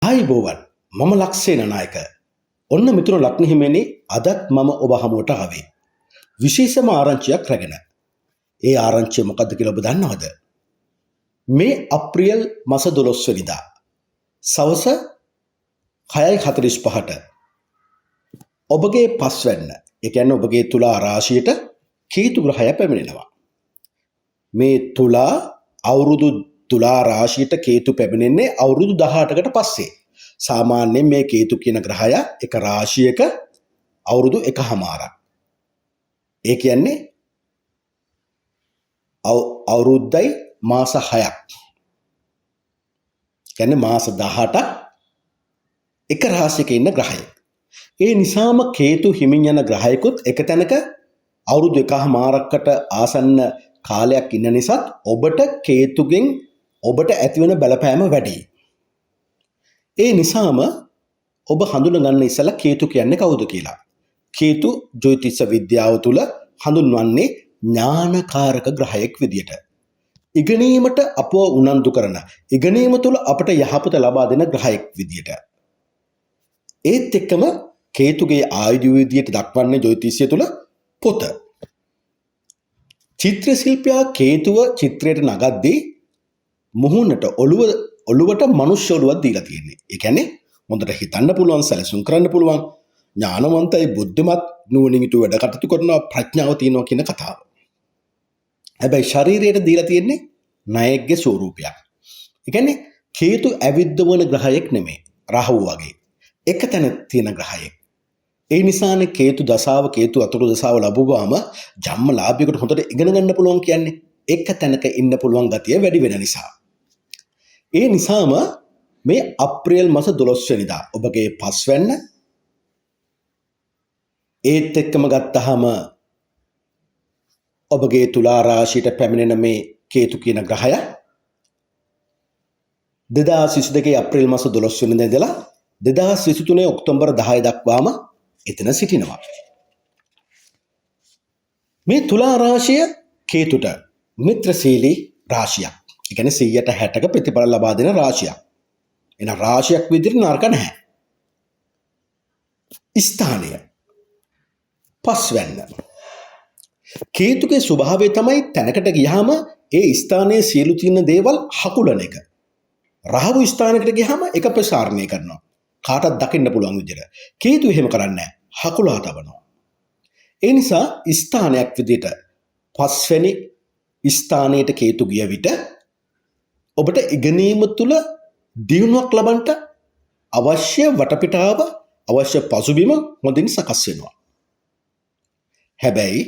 ආයුබෝවන් මම ලක්ෂේන නායක. ඔන්න මිතුරු ලක්න හිමියනි අදත් මම ඔබ හමුවට ආවේ. විශේෂම ආරංචියක් රැගෙන. ඒ ආරංචිය මොකද්ද කියලා ඔබ දන්නවද? මේ අප්‍රේල් මාස 12 වෙනිදා සවස 6:45ට ඔබගේ පස්වැන්න, ඒ කියන්නේ ඔබගේ තුලා රාශියට කේතු ග්‍රහය පැමිණෙනවා. මේ අවුරුදු තුලා රාශියට කේතු පැමිණෙන්නේ අවුරුදු 18කට පස්සේ. සාමාන්‍යයෙන් මේ කේතු කියන ග්‍රහය එක රාශියක අවුරුදු එකහමාරක්. ඒ කියන්නේ අවුරුද්දයි මාස 6ක්. කියන්නේ මාස 18ක් එක රාශියක ඉන්න ග්‍රහයෙක්. ඒ නිසාම කේතු හිමින් යන ග්‍රහයකුත් එක තැනක අවුරුදු එකහමාරකට ආසන්න කාලයක් ඉන්න නිසාත් ඔබට කේතුගෙන් ඔබට ඇතිවන බලපෑම වැඩි. ඒ නිසාම ඔබ හඳුනගන්න ඉස්සලා කේතු කියන්නේ කවුද කියලා. කේතු ජ්‍යොතිෂ විද්‍යාව තුළ හඳුන්වන්නේ ඥානකාරක ග්‍රහයෙක් විදියට. ඉගෙනීමට අපව උනන්දු කරන, ඉගෙනීම තුළ අපට යහපත ලබා දෙන ග්‍රහයෙක් විදියට. ඒත් එක්කම කේතුගේ ආයුධ විදියට දක්වන්නේ ජ්‍යොතිෂය තුළ පොත. චිත්‍ර ශිල්පියා කේතුව චිත්‍රයට නගද්දී මුහුණට ඔළුවට මනුෂ්‍ය ඔළුවක් දීලා තියෙන්නේ. ඒ කියන්නේ හොඳට හිතන්න පුළුවන්, සැලසුම් කරන්න පුළුවන්, ඥානවන්තයි, බුද්ධිමත්, නුවණින් යුතු වැඩ කටයුතු කරන ප්‍රඥාව තියෙනවා කියන කතාව. හැබැයි ශරීරයට දීලා තියෙන්නේ ණයෙක්ගේ ස්වරූපයක්. ඒ කියන්නේ කේතු ඇවිද්දවන ග්‍රහයෙක් නෙමෙයි, රාහුව වගේ. එක තැන තියෙන ග්‍රහයෙක්. ඒ නිසානේ කේතු දසාව, කේතු අතුරු දසාව ලැබුවාම ජම්මලාභයකට හොඳට ඉගෙන ගන්න පුළුවන් කියන්නේ. එක තැනක ඉන්න පුළුවන් ගතිය වැඩි වෙන නිසා. ඒ නිසාම මේ අප්‍රේල් මාස 12 වෙනිදා ඔබගේ පස්වැන්න, ඒත් එක්කම ගත්තාම ඔබගේ තුලා රාශියට පැමිණෙන මේ කේතු කියන ග්‍රහය 2022 අප්‍රේල් මාස 12 වෙනිදා ඉඳලා 2023 ඔක්තෝබර් 10 දක්වාම එතන සිටිනවා. මේ තුලා රාශිය කේතුට මිත්‍රශීලී රාශියක්. ඒ කියන්නේ 160ක ප්‍රතිඵල ලබා දෙන රාශියක්. එන රාශියක් විදිහට නරක නැහැ. ස්ථානය පස්වැන්න. කේතුගේ ස්වභාවය තමයි තැනකට ගියාම ඒ ස්ථානයේ සියලු තියෙන දේවල් හකුලන එක. රාහු ස්ථානයකට ගියාම ඒක ප්‍රසාරණය කරනවා. කාටවත් දකින්න පුළුවන් විදිහට. කේතු එහෙම කරන්නේ නැහැ. හකුලා තබනවා. ඒ නිසා ස්ථානයක් විදිහට පස්වැනි ස්ථානයට කේතු ගිය විට ඔබට ඉගෙනීම තුළ දියුණුවක් ලබන්නට අවශ්‍ය වටපිටාව, අවශ්‍ය පසුබිම හොඳින් සකස් වෙනවා. හැබැයි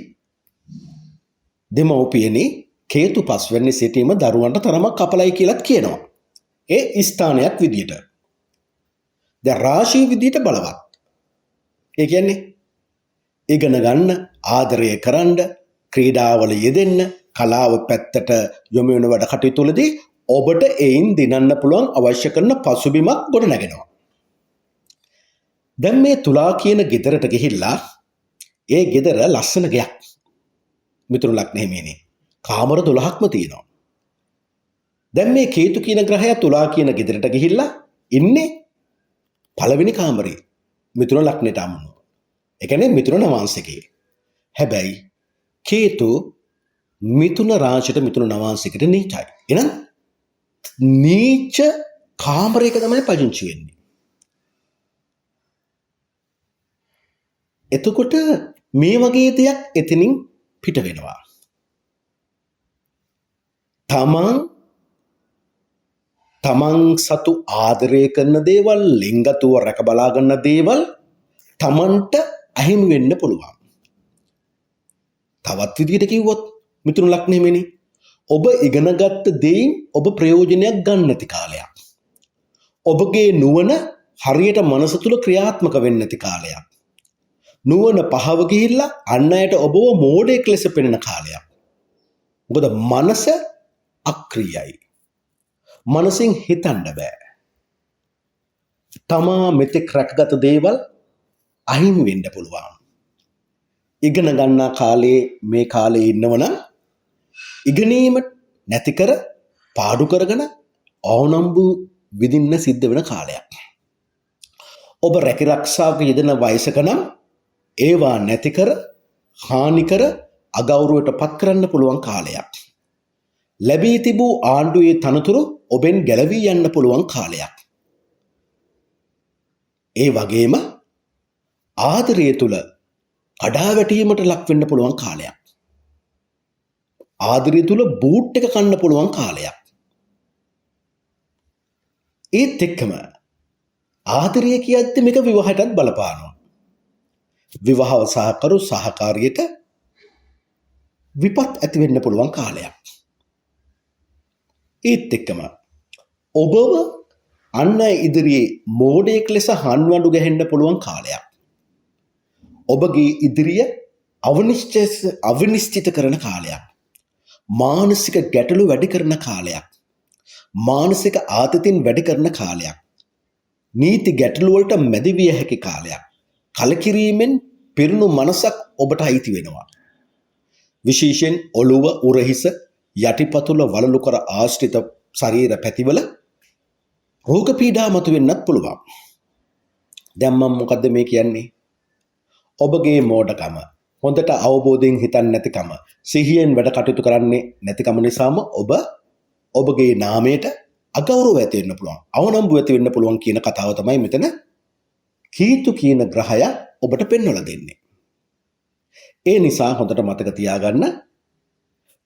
දෙමව්පියනේ කේතු පස්වැන්නේ සිටීම දරුවන්ට තරමක් අපලයි කියලාත් කියනවා. ඒ ස්ථානයක් විදියට. දැන් රාශිය විදියට බලවත්. ඒ කියන්නේ ඉගෙන ගන්න, ආදරය කරන්න, ක්‍රීඩාවල යෙදෙන්න, කලාව පැත්තට යොමු වෙන වැඩ කටයුතු වලදී ඔබට එයින් දිනන්න පුළුවන් අවශ්‍ය කරන පසුබිමක් ගොඩ නැගෙනවා. දැන් මේ තුලා කියන ගෙදරට ගිහිල්ලා ඒ ගෙදර ලස්සන ගයක්. මිතුරු ලග්න හිමියනේ. කාමර 12ක්ම තියෙනවා. දැන් මේ කේතු කියන ග්‍රහය තුලා කියන ගෙදරට ගිහිල්ලා ඉන්නේ පළවෙනි කාමරේ. මිතුරු ලග්නෙට අමුණු. ඒ කියන්නේ මිතුරු නවාංශිකේ. හැබැයි කේතු මිතුන රාශියට මිතුන නවාංශිකට නීචයි. එහෙනම් නීච කාමරයක තමයි පදිංචි වෙන්නේ. එතකොට මේ වගේ දෙයක් එතනින් පිට වෙනවා. තමන් සතු ආදරය කරන දේවල්, ලිංගතුව රැක බලා ගන්න දේවල් තමන්ට අහිමි වෙන්න පුළුවන්. තවත් විදිහට කිව්වොත් මිතුරු ලග්න හිමිනේ, ඔබ ඉගෙනගත්ත දෙයින් ඔබ ප්‍රයෝජනයක් ගන්න නැති කාලයක්. ඔබගේ නුවණ හරියට මනස තුල ක්‍රියාත්මක වෙන්නේ නැති කාලයක්. නුවණ පහව ගිහිල්ලා අන් අයට ඔබව මෝඩයෙක් ලෙස පෙනෙන කාලයක්. මොකද මනස අක්‍රියයි. මනසින් හිතන්න බෑ. තමා මෙතෙක් රැකගත දේවල් අහිමි වෙන්න පුළුවන්. ඉගෙන ගන්නා කාලේ මේ කාලේ ඉන්නවනම් ඉගෙනීම නැති කර පාඩු කරගෙන අවනම්බු විඳින්න සිද්ධ වෙන කාලයක්. ඔබ රැකිරක්ෂාවක යෙදෙන වයසක නම් ඒවා නැති කර හානි කර අගෞරවයට පත් කරන්න පුළුවන් කාලයක්. ලැබී තිබූ ආණ්ඩුවේ තනතුරු ඔබෙන් ගැලවී යන්න පුළුවන් කාලයක්. ඒ වගේම ආදරය තුළ කඩාවැටීමට ලක් වෙන්න පුළුවන් කාලයක්. ආදරය තුළ බූට් එක කන්න පුළුවන් කාලයක්. ඒත් එක්කම ආදරය කියද්දි මේක විවාහයටත් බලපානවා. විවාහව සහකරු සහකාරියට විපත් ඇති වෙන්න පුළුවන් කාලයක්. ඒත් එක්කම ඔබව අන්න ඉදිරියේ මෝඩයෙක් ලෙස හන්වඩු ගැහෙන්න පුළුවන් කාලයක්. ඔබගේ ඉදිරිය අවිනිශ්චිත කරන කාලයක්. මානසික ගැටලු වැඩි කරන කාලයක්. මානසික ආතතින් වැඩි කරන කාලයක්. නීති ගැටලු වලට මැදි විය හැකි කාලයක්. කලකිරීමෙන් පිරුණු මනසක් ඔබට අයිති වෙනවා. විශේෂයෙන් ඔළුව, උරහිස, යටිපතුල වලලු කර ආශ්‍රිත ශරීර පැතිවල රෝග පීඩා මතුවෙන්නත් පුළුවන්. දැන් මම මොකද්ද මේ කියන්නේ? ඔබගේ මෝඩකම, හොඳට අවබෝධයෙන් හිතන්නේ නැතිකම, සිහියෙන් වැඩ කටයුතු කරන්නේ නැතිකම නිසාම ඔබගේ නාමයට අගෞරව ඇති වෙන්න පුළුවන්. අවනම්බු ඇති වෙන්න පුළුවන් කියන කතාව තමයි මෙතන කීතු කියන ග්‍රහය ඔබට පෙන්වලා දෙන්නේ. ඒ නිසා හොඳට මතක තියාගන්න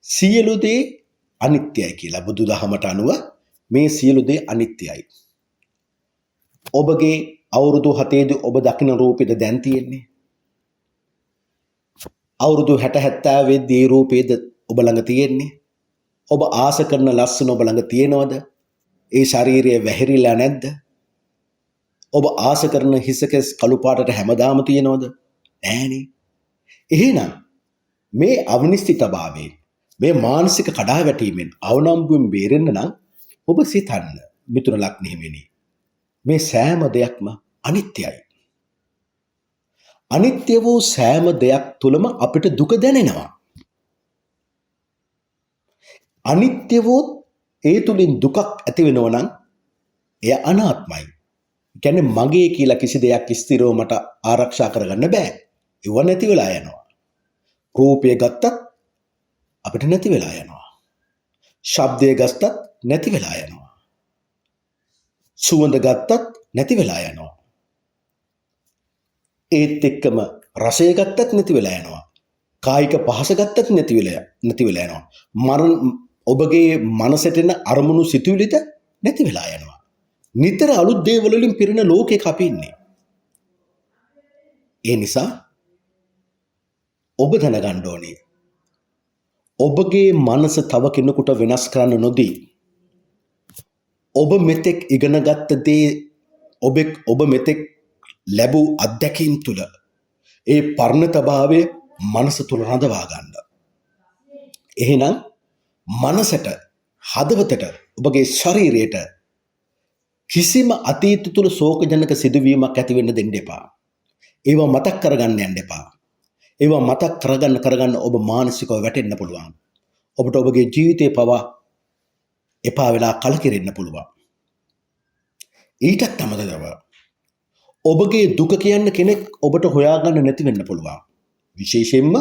සියලු දේ අනිත්‍යයි කියලා. බුදුදහමට අනුව මේ සියලු දේ අනිත්‍යයි. ඔබගේ අවුරුදු 7 දී ඔබ දකින රූපෙද දැන් තියෙන්නේ? අවුරුදු 60 70 දී රූපේද ඔබ ළඟ තියෙන්නේ? ඔබ ආස කරන ලස්සන ඔබ ළඟ තියෙනවද? ඒ ශරීරය වැහිරිලා නැද්ද? ඔබ ආස කරන හිසකස් කළු පාටට හැමදාම තියෙනවද? නෑනේ. එහෙනම් මේ අවිනිශ්චිතභාවයෙන්, මේ මානසික කඩාවැටීමෙන්, අවනම්බුවෙන් බේරෙන්න නම් ඔබ සිතන්න මිතුන ලග්නෙහිමිනි. මේ සෑම දෙයක්ම අනිත්‍යයි. අනිත්‍ය වූ සෑම දෙයක් තුළම අපිට දුක දැනෙනවා. අනිත්‍ය වූ ඒ තුලින් දුකක් ඇති වෙනවා නම් එය අනාත්මයි. කියන්නේ මගේ කියලා කිසි දෙයක් ස්ථිරව මට ආරක්ෂා කරගන්න බෑ. ඒව නැති වෙලා යනවා. රූපය ගත්තත් අපිට නැති වෙලා යනවා. ශබ්දය ගත්තත් නැති වෙලා යනවා. සුවඳ ගත්තත් නැති වෙලා යනවා. ඒත් එක්කම රසය ගත්තත් නැති වෙලා යනවා. කායික පහස ගත්තත් නැති වෙලා යනවා. ඔබගේ මනසට එන අරමුණු සිතුවිලිද නැති වෙලා යනවා. නිතර අලුත් දේවල් වලින් පිරෙන ලෝකයක අපි ඉන්නේ. ඒ නිසා ඔබ දැනගන්න ඕනේ ඔබගේ මනස තව කෙනෙකුට වෙනස් කරන්න නොදී ඔබ මෙතෙක් ඉගෙනගත්ත දේ ඔබ මෙතෙක් ලැබූ අත්දැකීම් තුළ ඒ පරිණතභාවය මනස තුළ රඳවා ගන්න. එහෙනම් මනසට, හදවතට, ඔබගේ ශරීරයට කිසිම අතීත තුළ ශෝකජනක සිදුවීමක් ඇති වෙන්න දෙන්න එපා. ඒවා මතක් කරගන්න යන්න එපා. ඒවා මතක් කරගන්න ඔබ මානසිකව වැටෙන්න පුළුවන්. ඔබට ඔබගේ ජීවිතේ පවා එපා වෙලා කලකිරෙන්න පුළුවන්. ඊටත් අමතරව ඔබගේ දුක කියන්න කෙනෙක් ඔබට හොයාගන්න නැති වෙන්න පුළුවන්. විශේෂයෙන්ම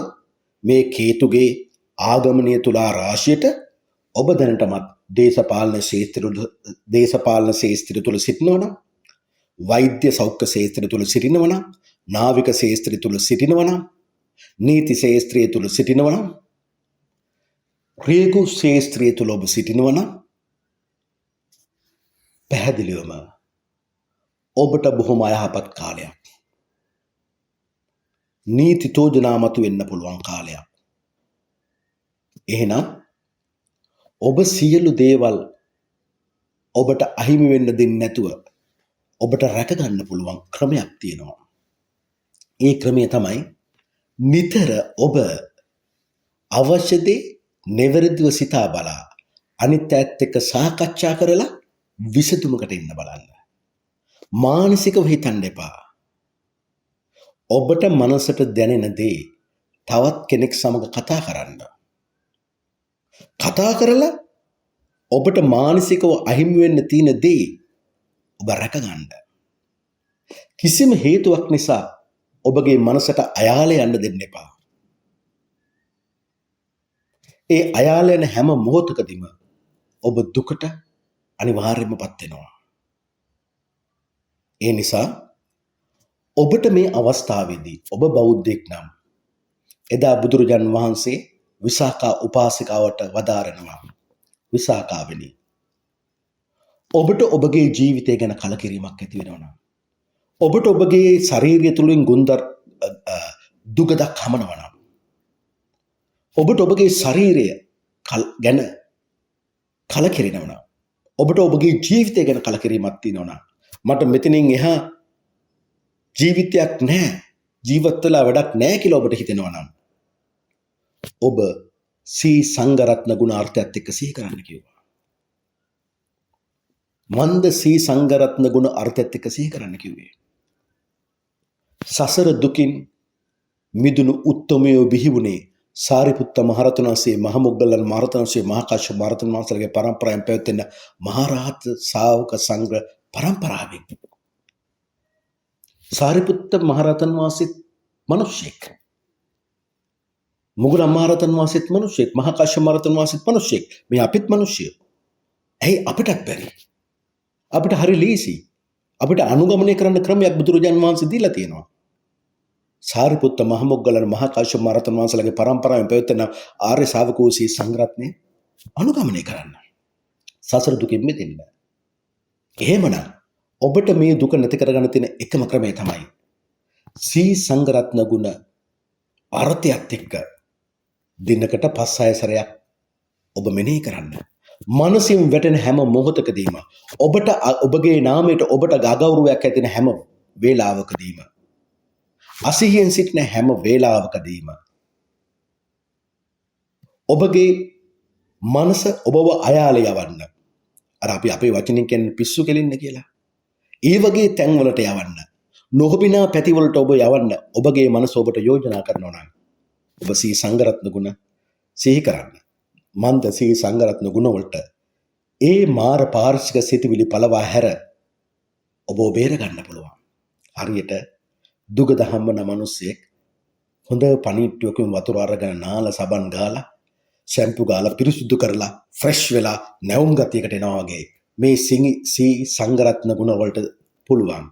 මේ කේතුගේ ආගමනය තුලා රාශියට ඔබ දැනටමත් දේශපාලන ශේස්ත්‍රය තුළ සිටිනවා නම්, වෛද්‍ය සෞඛ්‍ය ශේස්ත්‍රය තුළ සිටිනවා නම්, නාවික ශේස්ත්‍රය තුළ සිටිනවා නම්, නීති ශේස්ත්‍රය තුළ සිටිනවා නම්, රේගු ශේස්ත්‍රය තුළ ඔබ සිටිනවා නම් පැහැදිලිවම ඔබට බොහොම අයහපත් කාලයක්. නීති තෝජනා මතු වෙන්න පුළුවන් කාලයක්. එහෙනම් ඔබ සියලු දේවල් ඔබට අහිමි වෙන්න දෙන්නේ නැතුව ඔබට රැකගන්න පුළුවන් ක්‍රමයක් තියෙනවා. ඒ ක්‍රමය තමයි නිතර ඔබ අවශ්‍ය දේ නිවැරදිව සිතා බලා අනිත් අයත් එක්ක සාකච්ඡා කරලා විසඳුමකට එන්න බලන්න. මානසිකව හිතන්න එපා. ඔබට මනසට දැනෙන දේ තවත් කෙනෙක් සමග කතා කරන්න. කතා කරලා ඔබට මානසිකව අහිමි වෙන්න තියෙන දේ ඔබ රැකගන්න. කිසිම හේතුවක් නිසා ඔබගේ මනසට අයාලේ යන්න දෙන්න එපා. ඒ අයාල යන හැම මොහොතකදීම ඔබ දුකට අනිවාර්යයෙන්ම පත් වෙනවා. ඒ නිසා ඔබට මේ අවස්ථාවේදී ඔබ බෞද්ධයෙක් නම් එදා බුදුරජාන් වහන්සේ විසාකා උපාසිකාවට වදාරනවා. විසාකාවෙනි, ඔබට ඔබගේ ජීවිතය ගැන කලකිරීමක් ඇති වෙනවා නම්, ඔබට ඔබගේ ශරීරය තුළින් දුගදක් හමනවා නම්, ඔබට ඔබගේ ශරීරය ගැන කලකිරෙනවා නම්, ඔබට ඔබගේ ජීවිතය ගැන කලකිරීමක් තියෙනවා නම්, මට මෙතනින් එහා ජීවිතයක් නැහැ, ජීවත් වෙලා වැඩක් නැහැ කියලා ඔබට හිතෙනවා නම්, ඔබ සී සංඝරත්න ගුණාර්ථයත් එක්ක සිහි කරන්න කිව්වා. මන්ද සී සංඝරත්න ගුණ අර්ථයත් එක්ක සිහි කරන්න කිව්වේ. සසර දුකින් මිදුණු උත්තමයෝ බිහි වුණේ සාරිපුත්ත මහරහතන් වහන්සේ, මහ මොග්ගල්ලාන මහරහතන් වහන්සේ, මහා කාශ්‍යප මහරහතන් වහන්සේගේ පරම්පරාවෙන් පැවැත්වෙන මහරහත් ශාවක සංඝ පරම්පරාවෙන්. සාරිපුත්ත මහරහතන් වහන්සේත් මිනිසෙක්, මුගලන් මහරහතන් වහන්සේත් මිනිසෙක්, මහා කාශ්‍යප මහරහතන් වහන්සේත් මිනිසෙක්. මේ අපිත් මිනිස්සුયો. ඇයි අපිටත් බැරි? අපිට හරි ලීසි. අපිට අනුගමනය කරන්න ක්‍රමයක් බුදුරජාන් වහන්සේ දීලා තියෙනවා. සාරිපුත්ත මහ මොග්ගල්ලාන මහා කාශ්‍යප මහරහතන් වහන්සේලාගේ පරම්පරාවෙන් පැවැත්වෙන ආර්ය ශාවකෝ සී සංඝරත්නය අනුගමනය කරන්න. සසර දුකින් මිදෙන්න. එහෙමනම් ඔබට මේ දුක නැති කරගන්න තියෙන එකම ක්‍රමය තමයි සී සංඝරත්න ගුණ අර්ථයත් එක්ක දිනකට 5-6 සැරයක් ඔබ මෙනෙහි කරන්න. මනසින් වැටෙන හැම මොහොතකදීම ඔබට ඔබගේ නාමයට ඔබට ගෞරවයක් ඇතින හැම වේලාවකදීම, අසිහියෙන් සිටින හැම වේලාවකදීම ඔබගේ මනස ඔබව අයාලේ යවන්න. අර අපි අපේ වචනින් කියන්නේ පිස්සු කෙලින්න කියලා. ඒ වගේ තැන්වලට යවන්න. නොහොබිනා පැතිවලට ඔබ යවන්න. ඔබගේ මනස ඔබට යෝජනා කරනවා නම් ඔබ සී සංඝරත්න ගුණ සිහි කරන්න. මන්ද සී සංඝරත්න ගුණ වලට ඒ මාර පාර්ශික සිතිවිලි පළවා හැර ඔබ බේර ගන්න පුළුවන්. හරියට දුගද හම්බන මිනිස්සෙක් හොඳ පණිට්ටුවකින් වතුර අරගෙන නාලා සබන් ගාලා ෂැම්පු ගාලා පිරිසුදු කරලා ෆ්‍රෙෂ් වෙලා නැවුම් ගතියකට එනවා වගේ මේ සී සංඝරත්න ගුණ වලට පුළුවන්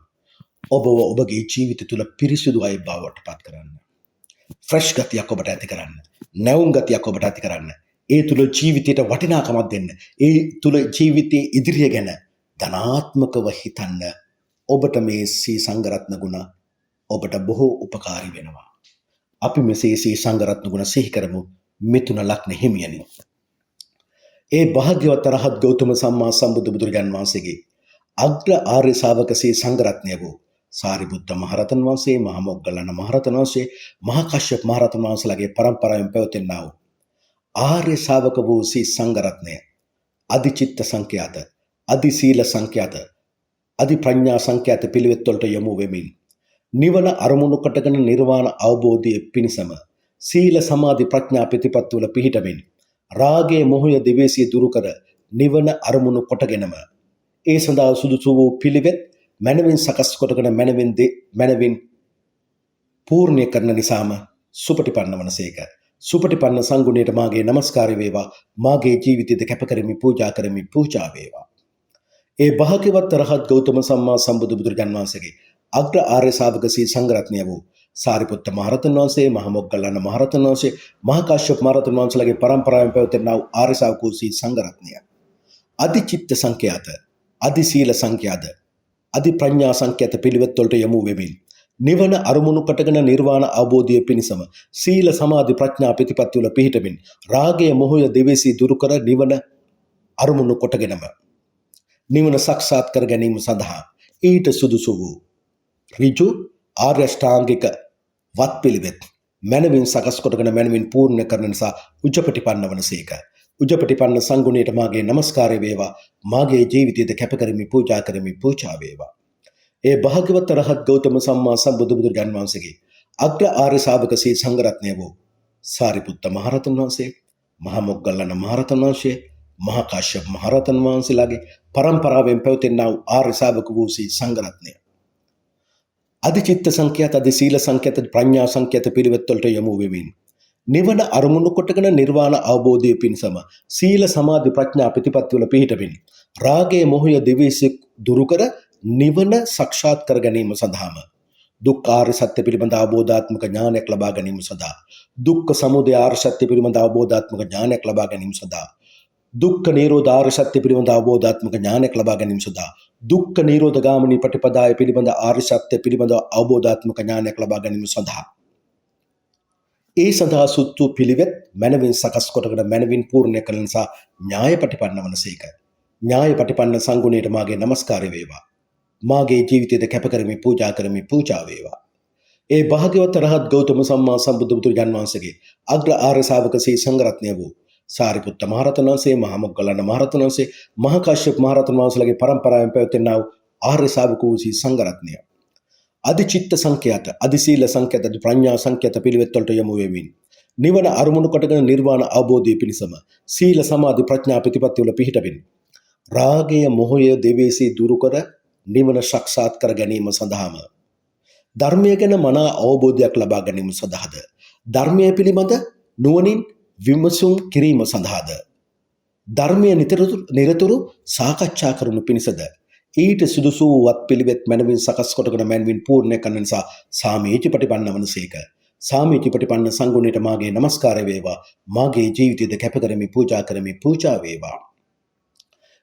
ඔබව ඔබගේ ජීවිතය තුළ පිරිසුදු අය බවට පත් කරන්න. ෆ්‍රෙෂ් ගතියක් ඔබට ඇති කරන්න. නැවුම් ගතියක් ඔබට ඇති කරන්න. ඒ තුළ ජීවිතයට වටිනාකමක් දෙන්න. ඒ තුළ ජීවිතයේ ඉදිරිය ගැන ධනාත්මකව හිතන්න. ඔබට මේ සී සංඝරත්න ගුණ ඔබට බොහෝ උපකාරී වෙනවා. අපි මෙසේ සී සංඝරත්න ගුණ සිහි කරමු. මිථුන ලග්න හිමියනි. ඒ භාග්‍යවත් රහත් ගෞතම සම්මා සම්බුදු බුදුරජාන් වහන්සේගේ අග්‍ර ආර්ය ශාවක සී සංඝරත්නය වූ සාරිපුත්ත මහරහතන් වහන්සේ, මහ මොග්ගල්ලාන මහරහතන් වහන්සේ, මහා කාශ්‍යප මහරහතන් වහන්සේලාගේ පරම්පරාවෙන් පැවතෙනා වූ ආර්ය ශාවක වූ සී සංඝරත්නය අධිචිත්ත සංඛ්‍යාත, අධි සීල සංඛ්‍යාත, අධි ප්‍රඥා සංඛ්‍යාත පිළිවෙත් වලට යොමු වෙමින් නිවන අරමුණු කොටගෙන නිර්වාණ අවබෝධයේ පිණසම සීල සමාධි ප්‍රඥා ප්‍රතිපත්ති වල පිහිටමින් රාගයේ මොහය දෙවේසිය දුරු කර නිවන අරමුණු කොටගෙනම ඒ සඳහා සුදුසු වූ පිළිවෙත් මනවින් සකස් කොටගෙන මනවින් පූර්ණ්‍ය කරන නිසාම සුපටිපන්න වනසේක. සුපටිපන්න සංගුණයට මාගේ නමස්කාරය වේවා. මාගේ ජීවිතයද කැප කරමි, පූජා කරමි, පූජා වේවා. ඒ භාග්‍යවත් රහත් ගෞතම සම්මා සම්බුදු බුදුරජාන් වහන්සේගේ අග්‍ර ආර්ය ශාවක සී සංඝරත්නය වූ සාරිපුත්ත මහරහතන් වහන්සේ, මහ මොග්ගල්ලාන මහරහතන් වහන්සේ, මහා කාශ්‍යප මහරහතන් වහන්සේලාගේ පරම්පරාවෙන් පැවතෙනා වූ ආර්ය ශාවකෝ සී සංඝරත්නය අධිචිත්ත සංඛ්‍යාත, අධි සීල සංඛ්‍යාත, අධි ප්‍රඥා සංඛ්‍යාත පිළිවෙත් වලට යොමු වෙමින් නිවන අරමුණු කොටගෙන නිර්වාණ අවබෝධය පිණිසම සීල සමාධි ප්‍රඥා ප්‍රතිපත්ති වල පිහිටමින් රාගය මොහය දෙවේසී දුරු කර නිවන අරමුණු කොටගෙනම නිවන සාක්ෂාත් කර ගැනීම සඳහා ඊට සුදුසු වූ ඍජු ආර්ය අෂ්ටාංගික වත් පිළිවෙත් මනවින් සකස් කොටගෙන මනවින් පූර්ණ කරන නිසා උජපටිපන්න වනසේක. උජපටිපන්න සංගුණයට මාගේ නමස්කාරය වේවා. මාගේ ජීවිතයද කැප කරමි, පූජා කරමි, පූජා වේවා. ඒ භාග්‍යවත් රහත් ගෞතම සම්මා සම්බුදු බුදුරජාන් වහන්සේගේ අග්‍ර ආර්ය ශාවක සී සංඝරත්නය වූ සාරිපුත්ත මහරහතන් වහන්සේ, මහ මොග්ගල්ලාන මහරහතන් වහන්සේ, මහා කාශ්‍යප මහරහතන් වහන්සේලාගේ පරම්පරාවෙන් පැවතෙනා වූ ආර්ය ශ්‍රාවක වූ සී සංඝරත්නය. අධිචිත්ත සංඛ්‍යාත, අධිසීල සංඛ්‍යාත, ප්‍රඥා සංඛ්‍යාත පිළිවෙත් වලට යොමු වෙමින් නිවන අරමුණු කොටගෙන නිර්වාණ අවබෝධය පිණිසම සීල සමාධි ප්‍රඥා ප්‍රතිපත්ති වල පිහිටමින් රාගය මොහය දෙවිසික දුරු කර නිවන සාක්ෂාත් කර ගැනීම සඳහාම දුක්ඛ ආර්ය සත්‍ය පිළිබඳ අවබෝධාත්මක ඥානයක් ලබා ගැනීම සඳහා, දුක්ඛ සමුදය ආර්ය සත්‍ය පිළිබඳ අවබෝධාත්මක ඥානයක් ලබා ගැනීම සඳහා, දුක්ඛ නිරෝධ ආර්ය සත්‍ය පිළිබඳ අවබෝධාත්මක ඥානයක් ලබා ගැනීම සඳහා, දුක්ඛ නිරෝධ ගාමිනී ප්‍රතිපදාය පිළිබඳ ආර්ය සත්‍ය පිළිබඳ අවබෝධාත්මක ඥානයක් ලබා ගැනීම සඳහා ඒ සඳහා සුත්තු පිළිවෙත් මනවින් සකස් කොටගෙන මනවින් පූර්ණ කළ නිසා ඥායපටිපන්න වනසේක. ඥායපටිපන්න සංගුණයට මාගේ නමස්කාරය වේවා. මාගේ ජීවිතයද කැප කරමි, පූජා කරමි, පූජා වේවා. ඒ භාග්‍යවත් රහත් ගෞතම සම්මා සම්බුදු බුදුරජාන් වහන්සේගේ අග්‍ර ආර්ය ශ්‍රාවක සී සංඝරත්නය වූ සාරිපුත්ත මහරහතන් වහන්සේ, මහා මොග්ගල්ලාන මහරහතන් වහන්සේ, මහා කාශ්‍යප මහරහතන් වහන්සේලාගේ පරම්පරාවෙන් පැවතෙනා වූ ආර්ය ශ්‍රාවක වූ සී සංඝරත්නය අධිචිත්ත සංඛ්‍යාත, අධිසීල සංඛ්‍යාත, ප්‍රඥා සංඛ්‍යාත පිළිවෙත් වලට යොමු වෙමින් නිවන අරමුණු කොටගෙන නිර්වාණ අවබෝධය පිණිසම සීල සමාධි ප්‍රඥා ප්‍රතිපත්ති වල පිහිටමින් රාගය මොහය දෙවේසී දුරු කර නිවන සාක්ෂාත් කර ගැනීම සඳහාම ධර්මය ගැන මනා අවබෝධයක් ලබා ගැනීම සඳහාද, ධර්මය පිළිබඳ නුවණින් විමසුම් කිරීම සඳහාද, ධර්මය නිරතුරු සාකච්ඡා කරනු පිණිසද ඊට සුදුසු වත් පිළිවෙත් මනවින් සකස් කොටගෙන මනවින් පූර්ණ කරන නිසා සාමීචිපටිපන්න වනසේක. සාමීචිපටිපන්න සංගුණයට මාගේ නමස්කාරය වේවා. මාගේ ජීවිතයද කැප කරමි, පූජා කරමි, පූජා වේවා.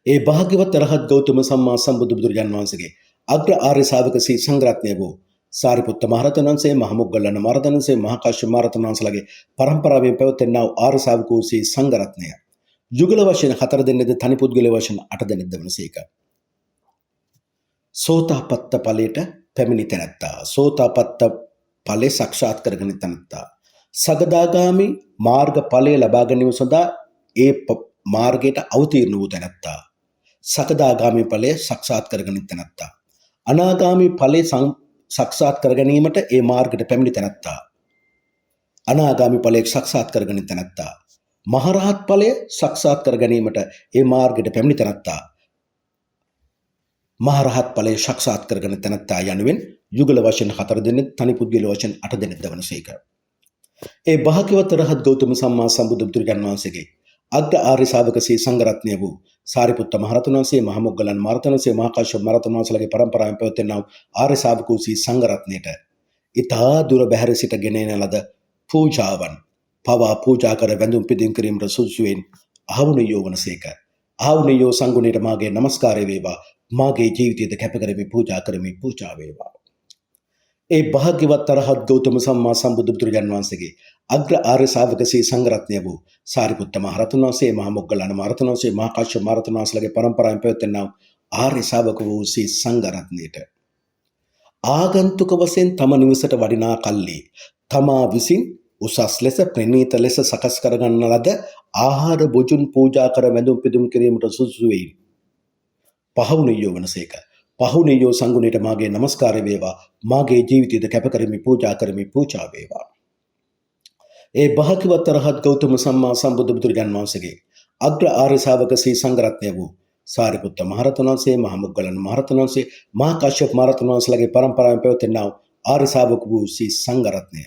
ඒ භාග්‍යවත් රහත් ගෞතම සම්මා සම්බුදු බුදුරජාන් වහන්සේගේ අග්‍ර ආර්ය ශ්‍රාවක සී සංඝරත්නය වූ සාරිපුත්ත මහරහතන් වහන්සේ, මහා මොග්ගල්ලාන මහරහතන් වහන්සේ, මහා කාශ්‍යප මහරහතන් වහන්සේලාගේ පරම්පරාවෙන් පැවතෙනා වූ ආර්ය ශ්‍රාවක වූ සී සංඝරත්නය යුගල වශයෙන් 4 දෙනෙක්ද, තනි පුද්ගල වශයෙන් 8 දෙනෙක්ද වනසේක. සෝතාපට්ට ඵලයට පැමිණි තැනැත්තා, සෝතාපට්ට ඵලය සාක්ෂාත් කරගෙන තැනැත්තා, සගදාගාමි මාර්ග ඵලය ලබා ගැනීම සඳහා ඒ මාර්ගයට අවතීර්ණ වූ තැනැත්තා, සකදාගාමි ඵලය සාක්ෂාත් කරගෙන තැනැත්තා, අනාගාමි ඵලය සාක්ෂාත් කර ගැනීමට ඒ මාර්ගයට පැමිණි තැනැත්තා, අනාගාමි ඵලය සාක්ෂාත් කරගෙන තැනැත්තා, මහරහත් ඵලය සාක්ෂාත් කර ගැනීමට ඒ මාර්ගයට පැමිණි තැනැත්තා, මහරහත් ඵලය සාක්ෂාත් කරගෙන තැනැත්තා යනුවෙන් යුගල වශයෙන් 4 දෙනෙක්, තනි පුද්ගල වශයෙන් 8 දෙනෙක් දවනසේක. ඒ භාග්‍යවත් රහත් ගෞතම සම්මා සම්බුදු බුදුරජාන් වහන්සේගේ අග්‍ර ආර්ය ශ්‍රාවක සී සංඝරත්නය වූ සාරිපුත්ත මහරහතන් වහන්සේ, මහා මොග්ගල්ලාන මහරහතන් වහන්සේ, මහා කාශ්‍යප මහරහතන් වහන්සේලාගේ පරම්පරාවෙන් පැවතෙනා වූ ආර්ය ශ්‍රාවක වූ සී සංඝරත්නයට ඊතා දුර බැහැර සිට ගෙන එන ලද පූජාවන් පවා පූජා කර වැඳුම් පිදිම් කිරීමට සුදුසුවෙන් ආවුනියෝ වනසේක. ආවුනියෝ සංගුණයට මාගේ නමස්කාරය වේවා. මාගේ ජීවිතයද කැප කරමි, පූජා කරමි, පූජා වේවා. ඒ භාග්‍යවත් රහත් ගෞතම සම්මා සම්බුදු බුදුරජාන් වහන්සේගේ අග්‍ර ආර්ය ශ්‍රාවක සී සංඝරත්නය වූ සාරිපුත්ත මහරහතන් වහන්සේ, මහා මොග්ගල්ලාන මහරහතන් වහන්සේ, මහා කාශ්‍යප මහරහතන් වහන්සේලාගේ පරම්පරාවෙන් පැවතෙනා ආර්ය ශ්‍රාවක වූ සී සංඝරත්නයට ආගන්තුක වශයෙන් තම නිවසට වඩිනා කල්ලි තමා විසින් උසස් ලෙස, ප්‍රණීත ලෙස සකස් කරගන්න ලද ආහාර භෝජන පූජා කර වැඳුම් පිදුම් කිරීමට සුදුසු වෙයි. පහවුනියෝ වනසේක. පහුනියෝ සංගුණයට මාගේ නමස්කාරය වේවා. මාගේ ජීවිතයද කැප කරමි, පූජා කරමි, පූජා වේවා. ඒ භාග්‍යවත් රහත් ගෞතම සම්මා සම්බුදු බුදුරජාන් වහන්සේගේ අග්‍ර ආර්ය ශ්‍රාවක සී සංඝරත්නය වූ සාරිපුත්ත මහරහතන් වහන්සේ, මහා මොග්ගල්ලාන මහරහතන් වහන්සේ, මහා කාශ්‍යප මහරහතන් වහන්සේලාගේ පරම්පරාවෙන් පැවතෙනා ආර්ය ශ්‍රාවක වූ සී සංඝරත්නය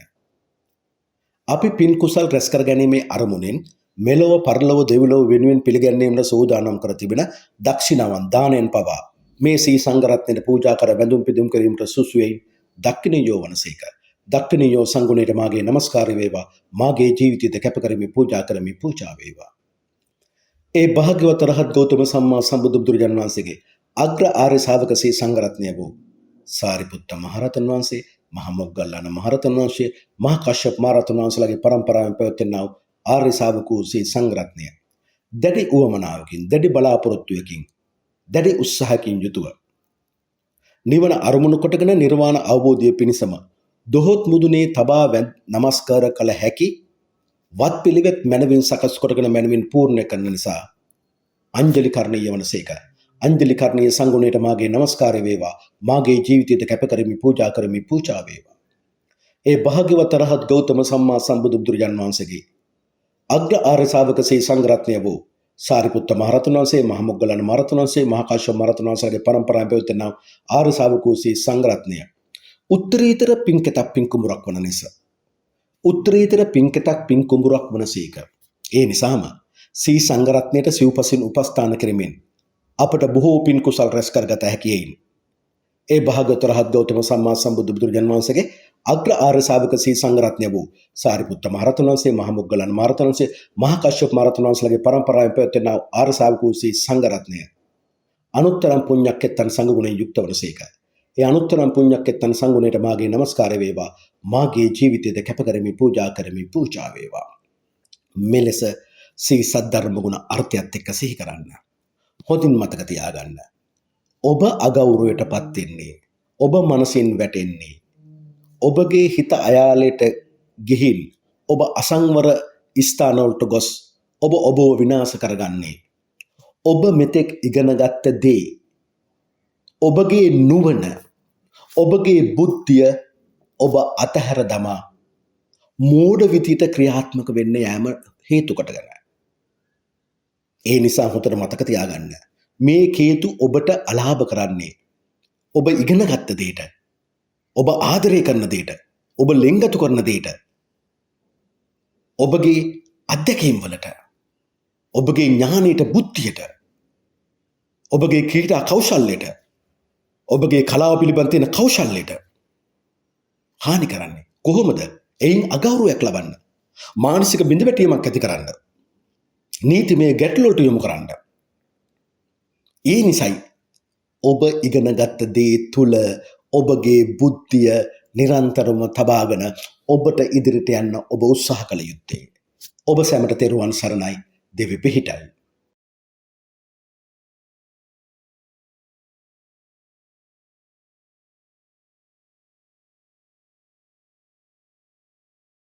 අපි පින් කුසල් රැස් කර ගැනීමේ අරමුණෙන් මෙලොව පරලොව දෙවිලොව වෙනුවෙන් පිළිගැන්වීමට සූදානම් කර තිබෙන දක්ෂිනාවන් දානයෙන් පවා මේ සී සංඝරත්නයට පූජා කර වැඳුම් පිදුම් කිරීමට සුසු වෙයි. දක්ඛිනියෝ වනසේක. දක්ඛිනියෝ සංගුණයට මාගේ නමස්කාරය වේවා. මාගේ ජීවිතයද කැප කරමි, පූජා කරමි, පූජා වේවා. ඒ භාග්‍යවත් රහත් ගෞතම සම්මා සම්බුදු බුදුරජාන් වහන්සේගේ අග්‍ර ආර්ය ශ්‍රාවක සී සංඝරත්නය වූ සාරිපුත්ත මහරහතන් වහන්සේ, මහා මොග්ගල්ලාන මහරහතන් වහන්සේ, මහා කාශ්‍යප මහරහතන් වහන්සේලාගේ පරම්පරාවෙන් පැවතෙනා වූ ආර්ය ශ්‍රාවක වූ සී සංඝරත්නය දැඩි උවමනාවකින්, දැඩි බලාපොරොත්තුවකින්, දැඩි උත්සාහකින් යුතුව නිවන අරමුණු කොටගෙන නිර්වාණ අවබෝධය පිණිසම දොහොත් මුදුනේ තබා නමස්කාර කළ හැකි වත් පිළිවෙත් මනවින් සකස් කොටගෙන මනවින් පූර්ණ කරන නිසා අංජලි කරණීය වනසේක. අංජලි කරණීය සංගුණයට මාගේ නමස්කාරය වේවා. මාගේ ජීවිතයද කැප කරමි, පූජා කරමි, පූජා වේවා. ඒ භාග්‍යවත් රහත් ගෞතම සම්මා සම්බුදු බුදුරජාන් වහන්සේගේ අග්‍ර ආර්ය ශ්‍රාවක සී සංඝරත්නය වූ සාරිපුත්ත මහරහතන් වහන්සේ, මහ මොග්ගලණ මහරහතන් වහන්සේ, මහා කාශ්‍යප මහරහතන් වහන්සේගේ පරම්පරාවෙන් පැවැත්වෙනා ආර්ය ශාවකෝසී සංඝරත්නය උත්තරීතර පින්කෙතක් පින් කුඹුරක් වන නිසා. උත්තරීතර පින්කෙතක් පින් කුඹුරක් වනසේක. ඒ නිසාම සී සංඝරත්නයට සිව්පසින් උපස්ථාන කරමින් අපට බොහෝ පින් කුසල් රැස් කරගත හැකි වෙයින්. ඒ භාග්‍යවතුන් රහත් ගෞතම සම්මා සම්බුදු බුදුරජාණන් වහන්සේගේ අග්‍ර ආර්ය ශාවක සී සංඝරත්නය වූ සාරිපුත්ත මහරහතන් වහන්සේ, මහ මොග්ගලණ මහරහතන් වහන්සේ, මහා කාශ්‍යප මහරහතන් වහන්සේලාගේ පරම්පරාවෙන් පැවැත්වෙනා ආර්ය ශාවකෝ සී සංඝරත්නය අනුත්තරම් පුණ්‍යක්කෙත්තන් සංඝගුණයෙන් යුක්ත වනසේක. ඒ අනුත්තරම් පුණ්‍යක්කෙත්තන් සංඝගුණයට මාගේ නමස්කාරය වේවා. මාගේ ජීවිතයද කැප කරමි, පූජා කරමි, පූජා වේවා. මෙලෙස සී සද්ධර්ම ගුණ අර්ථයත් එක්ක සිහි කරන්න. හොඳින් මතක තියාගන්න. ඔබ අගෞරවයටපත් වෙන්නේ, ඔබ මනසින් වැටෙන්නේ, ඔබගේ හිත අයාලයට ගිහින් ඔබ අසංවර ස්ථානවලට ගොස් ඔබව විනාශ කරගන්නේ. ඔබ මෙතෙක් ඉගෙනගත්ත දේ, ඔබගේ නුවණ, ඔබගේ බුද්ධිය ඔබ අතහැර දමා මෝඩ විදියට ක්‍රියාත්මක වෙන්න යෑම හේතු කොටගෙන. ඒ නිසා හොඳට මතක තියාගන්න. මේ හේතු ඔබට අලාභ කරන්නේ ඔබ ඉගෙනගත්ත දේට, ඔබ ආදරය කරන දේට, ඔබ ලෙන්ගතු කරන දේට, ඔබගේ අත්දැකීම් වලට, ඔබගේ ඥානයට, බුද්ධියට, ඔබගේ ක්‍රීඩා කෞශල්‍යයට, ඔබගේ කලාව පිළිබඳ තියෙන කෞශල්‍යයට හානි කරන්නේ. කොහොමද? එයින් අගෞරවයක් ලබන්න, මානසික බිඳවැටීමක් ඇති කරන්න, නීතිමය ගැටලුවට යොමු කරන්න. ඒ නිසයි ඔබ ඉගෙනගත්ත දේ තුල ඔබගේ බුද්ධිය නිරන්තරව තබාගෙන ඔබට ඉදිරියට යන්න ඔබ උත්සාහ කළ යුත්තේ. ඔබ සැමට තෙරුවන් සරණයි. දෙවි පිහිටයි.